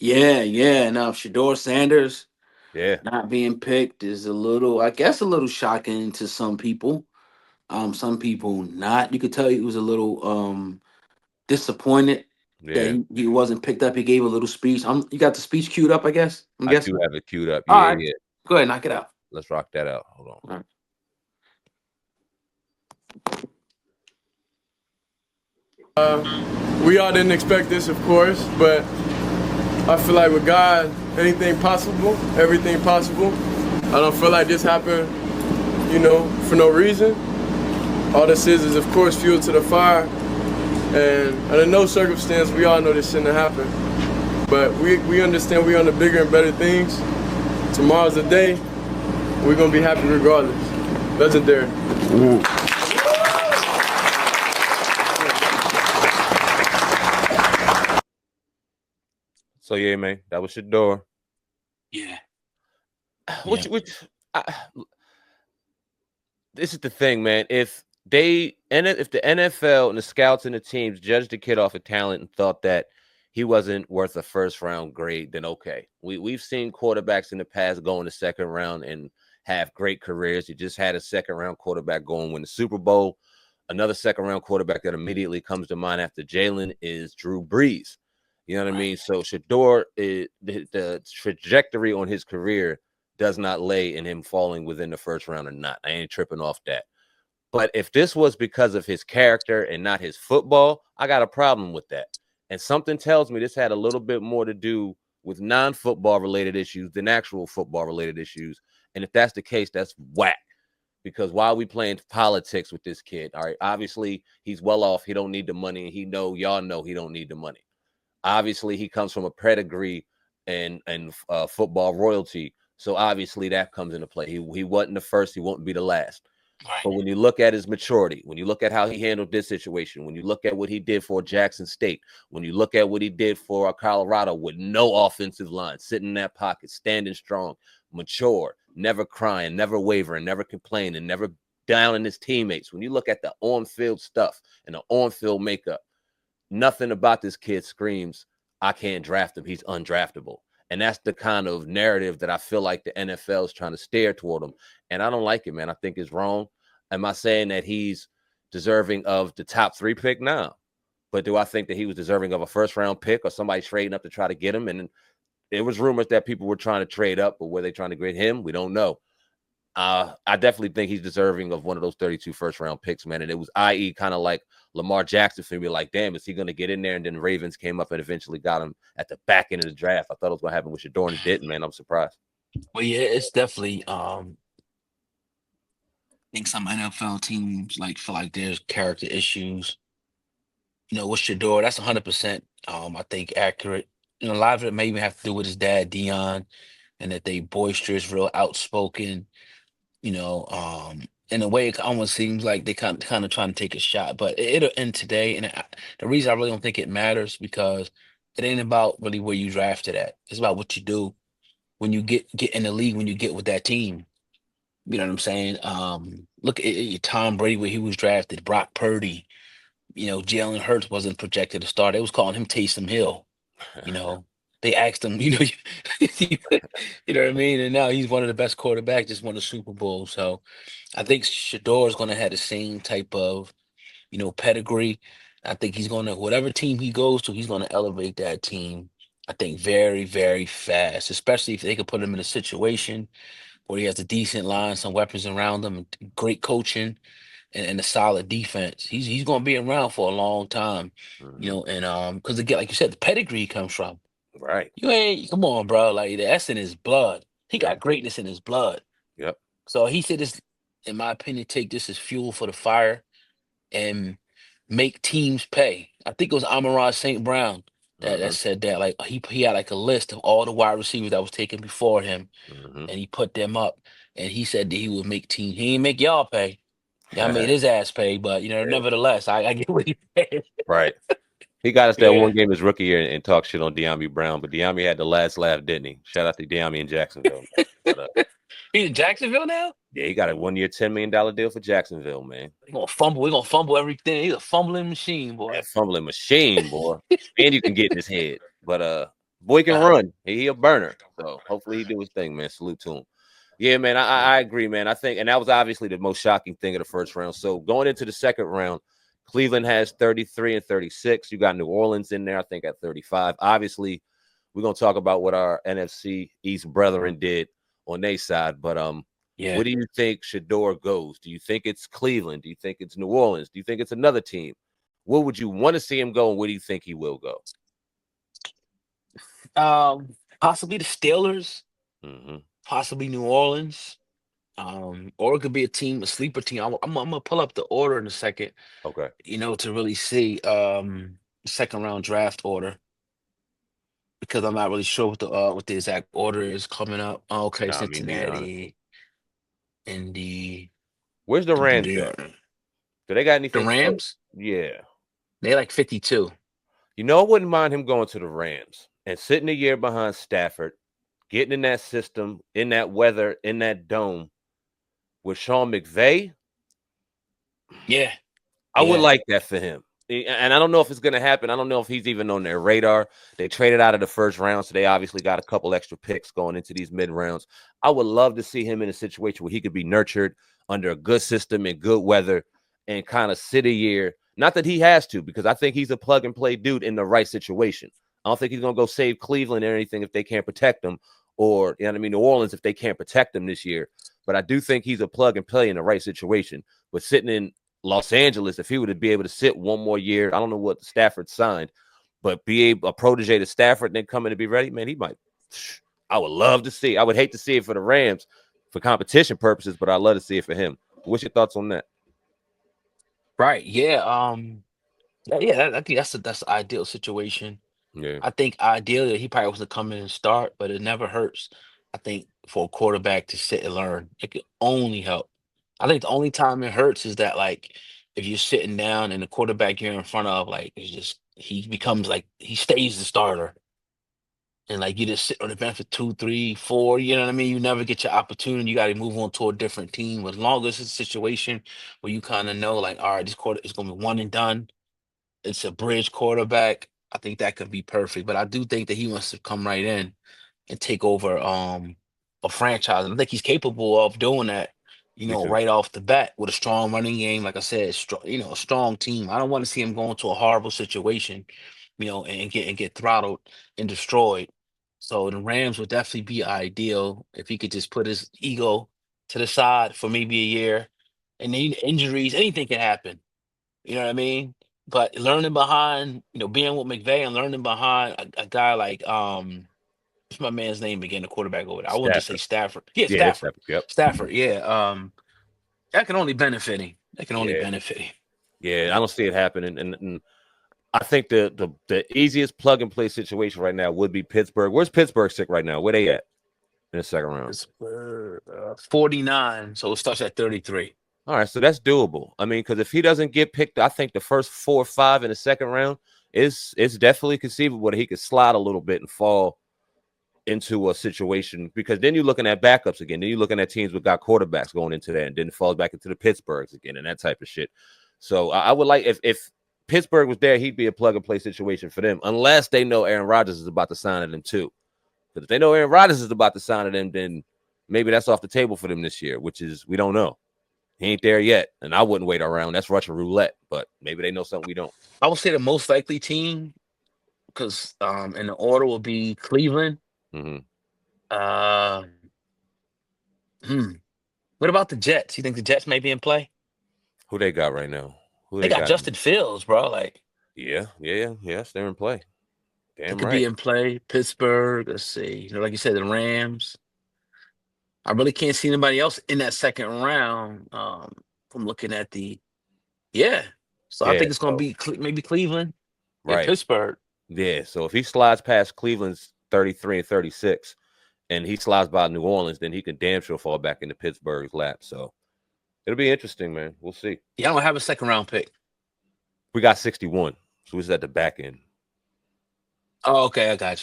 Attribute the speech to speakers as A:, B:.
A: Yeah. Now, Shador Sanders
B: Yeah,
A: not being picked is a little, I guess, a little shocking to some people. Some people not. You could tell he was a little disappointed that
B: yeah.
A: he wasn't picked up. He gave a little speech. You got the speech queued up, I guess. I'm
B: I do
A: guessing.
B: have it queued up.
A: All
B: Yeah,
A: right,
B: yeah.
A: go ahead, knock it out.
B: Let's rock that out. Hold on.
A: All right.
C: We all didn't expect this, of course, but I feel like with God, anything possible, everything possible. I don't feel like this happened, for no reason. All this is of course, fuel to the fire. And under no circumstance, we all know this shouldn't have happened. But we understand we on the bigger and better things. Tomorrow's the day. We're going to be happy regardless. Legendary.
B: So yeah, man, that was your door.
A: Yeah.
B: Which, I, this is the thing, man. If the NFL and the scouts and the teams judged the kid off of talent and thought that he wasn't worth a first round grade, then okay. We've seen quarterbacks in the past go in the second round and have great careers. You just had a second round quarterback go and win the Super Bowl. Another second round quarterback that immediately comes to mind after Jalen is Drew Brees. You know what I mean? So Shador, the trajectory on his career does not lay in him falling within the first round or not. I ain't tripping off that. But if this was because of his character and not his football, I got a problem with that. And something tells me this had a little bit more to do with non-football related issues than actual football related issues. And if that's the case, that's whack. Because why are we playing politics with this kid? All right, obviously he's well off. He don't need the money. And y'all know he don't need the money. Obviously he comes from a pedigree and football royalty. So obviously that comes into play. He wasn't the first. He won't be the last. But when you look at his maturity, when you look at how he handled this situation, when you look at what he did for Jackson State, when you look at what he did for Colorado with no offensive line, sitting in that pocket, standing strong, mature, never crying, never wavering, never complaining, never downing his teammates. When you look at the on-field stuff and the on-field makeup, nothing about this kid screams, I can't draft him. He's undraftable. And that's the kind of narrative that I feel like the NFL is trying to steer toward him. And I don't like it, man. I think it's wrong. Am I saying that he's deserving of the top 3 pick? No. But do I think that he was deserving of a first round pick or somebody trading up to try to get him? And there was rumors that people were trying to trade up, but were they trying to get him? We don't know. I definitely think he's deserving of one of those 32 first round picks, man. And it was, i.e., kind of like Lamar Jackson for me, like, damn, is he going to get in there? And then the Ravens came up and eventually got him at the back end of the draft. I thought it was going to happen with Shador and it didn't, man. I'm surprised.
A: Well, yeah, it's definitely. I think some NFL teams like feel like there's character issues. With Shador, that's 100%. I think accurate. A lot of it may even have to do with his dad, Dion, and that they boisterous, real outspoken. In a way, it almost seems like they kind of trying to take a shot, but it'll end today. And the reason I really don't think it matters because it ain't about really where you drafted at. It's about what you do when you get in the league, when you get with that team. You know what I'm saying? Look at Tom Brady where he was drafted, Brock Purdy. Jalen Hurts wasn't projected to start. They was calling him Taysom Hill. You know, they asked him, you know what I mean? And now he's one of the best quarterbacks, just won a Super Bowl. So I think Shador is going to have the same type of, pedigree. I think he's going to, whatever team he goes to, he's going to elevate that team. I think very, very fast, especially if they could put him in a situation where he has a decent line, some weapons around him, and great coaching, and a solid defense. He's going to be around for a long time,
B: Mm-hmm.
A: and because again, like you said, the pedigree he comes from.
B: Right.
A: You ain't come on, bro. Like that's in his blood. He
B: Yep.
A: got greatness in his blood.
B: Yep.
A: So he said this, in my opinion, take this as fuel for the fire and make teams pay. I think it was Amon St. Brown that
B: Mm-hmm.
A: said that. Like he had like a list of all the wide receivers that was taken before him,
B: Mm-hmm.
A: and he put them up. And he said that he would make teams. He didn't make y'all pay. Y'all made his ass pay, but nevertheless, I get what he said.
B: Right. He got us that
A: Yeah.
B: one game his rookie year and talked shit on De'Ami Brown, but De'Ami had the last laugh, didn't he? Shout out to De'Ami in Jacksonville. But,
A: He's in Jacksonville now?
B: yeah, he got a 1 year, $10 million deal for Jacksonville, man.
A: We're gonna fumble. We're gonna fumble everything. He's a fumbling machine, boy.
B: That fumbling machine, boy. And you can get in his head. Boy can run. He a burner. So hopefully he do his thing, man. Salute to him. Yeah, man. I agree, man. I think, and that was obviously the most shocking thing of the first round. So going into the second round, Cleveland has 33 and 36. You got New Orleans in there, I think, at 35. Obviously, we're gonna talk about what our NFC East brethren did on their side. But
A: Yeah.
B: where do you think Shueduer goes? Do you think it's Cleveland? Do you think it's New Orleans? Do you think it's another team? Where would you want to see him go, and where do you think he will go?
A: Possibly the Steelers,
B: Mm-hmm.
A: possibly New Orleans. Or it could be a team, a sleeper team. I'm gonna pull up the order in a second,
B: Okay.
A: to really see second round draft order because I'm not really sure what the exact order is coming up. Okay,
B: Nah, me neither.
A: Cincinnati, Indy,
B: Where's the Rams
A: the
B: at? Do they got anything? Oh,
A: Rams.
B: yeah.
A: They like 52.
B: You know, I wouldn't mind him going to the Rams and sitting a year behind Stafford, getting in that system, in that weather, in that dome with Sean McVay.
A: Yeah,
B: I would
A: yeah,
B: like that for him. And I don't know if it's going to happen. I don't know if he's even on their radar. They traded out of the first round, so they obviously got a couple extra picks going into these mid rounds. I would love to see him in a situation where he could be nurtured under a good system and good weather and kind of sit a year. Not that he has to, because I think he's a plug and play dude in the right situation. I don't think he's going to go save Cleveland or anything if they can't protect him, or, you know what I mean, New Orleans if they can't protect him this year. But I do think he's a plug and play in the right situation. But sitting in Los Angeles, if he were to be able to sit one more year, I don't know what Stafford signed, but be a protege to Stafford and then come in and be ready, man, he might. I would love to see. I would hate to see it for the Rams for competition purposes, but I'd love to see it for him. What's your thoughts on that?
A: right. Yeah, I think that's the ideal situation.
B: Yeah,
A: I think ideally he probably was to come in and start, but it never hurts. I think for a quarterback to sit and learn, it could only help. I think the only time it hurts is that like if you're sitting down and the quarterback you're in front of, like it's just he becomes like he stays the starter. And like you just sit on the bench for 2, 3, 4, you know what I mean? You never get your opportunity. You got to move on to a different team. As long as it's a situation where you kind of know, like, all right, this quarter is gonna be one and done. It's a bridge quarterback. I think that could be perfect. But I do think that he wants to come right in and take over a franchise. And I think he's capable of doing that,
B: me too.
A: right off the bat with a strong running game. Like I said, strong, a strong team. I don't want to see him go into a horrible situation, and get throttled and destroyed. So the Rams would definitely be ideal if he could just put his ego to the side for maybe a year. And then injuries, anything can happen. You know what I mean? But learning behind, being with McVay and learning behind a guy like what's my man's name again, the quarterback over there? I wanted to say
B: Stafford.
A: Stafford. Yeah,
B: Yeah, it's
A: Stafford.
B: Stafford. Yep.
A: Stafford, yeah. That can only benefit him. That can only
B: Yeah.
A: benefit him.
B: Yeah, I don't see it happening. And I think the easiest plug and play situation right now would be Pittsburgh. Where's Pittsburgh sick right now? Where they at in the second round?
A: It's 49, so it starts at 33.
B: All right, so that's doable. I mean, because if he doesn't get picked, I think the first 4 or 5 in the second round is it's definitely conceivable that he could slide a little bit and fall into a situation, because then you're looking at backups again. Then you're looking at teams with got quarterbacks going into that, and then it falls back into the Pittsburghs again and that type of shit. So I would like if Pittsburgh was there, he'd be a plug and play situation for them, unless they know Aaron Rodgers is about to sign to them too. Because if they know Aaron Rodgers is about to sign to them, then maybe that's off the table for them this year, which is we don't know. He ain't there yet, and I wouldn't wait around. That's Russian roulette, but maybe they know something we don't.
A: I would say the most likely team, because in the order will be Cleveland.
B: Mm-hmm.
A: Uh, hmm. What about the Jets? You think the Jets may be in play?
B: Who they got right now? Who
A: They
B: they
A: got
B: got?
A: Justin Fields, bro. Like
B: Yes, they're in play.
A: they
B: Damn
A: could be
B: right.
A: in play. Pittsburgh. Let's see. Like you said, the Rams. I really can't see anybody else in that second round. From looking at yeah. So I
B: Yeah,
A: think it's gonna
B: so
A: be maybe Cleveland and
B: right.
A: Pittsburgh.
B: Yeah, so if he slides past Cleveland's 33 and 36 and he slides by New Orleans, then he can damn sure fall back into Pittsburgh's lap. So it'll be interesting, man. We'll see.
A: Yeah, I don't have a second round pick.
B: We got 61, so he's at the back end.
A: Oh, okay, I got you.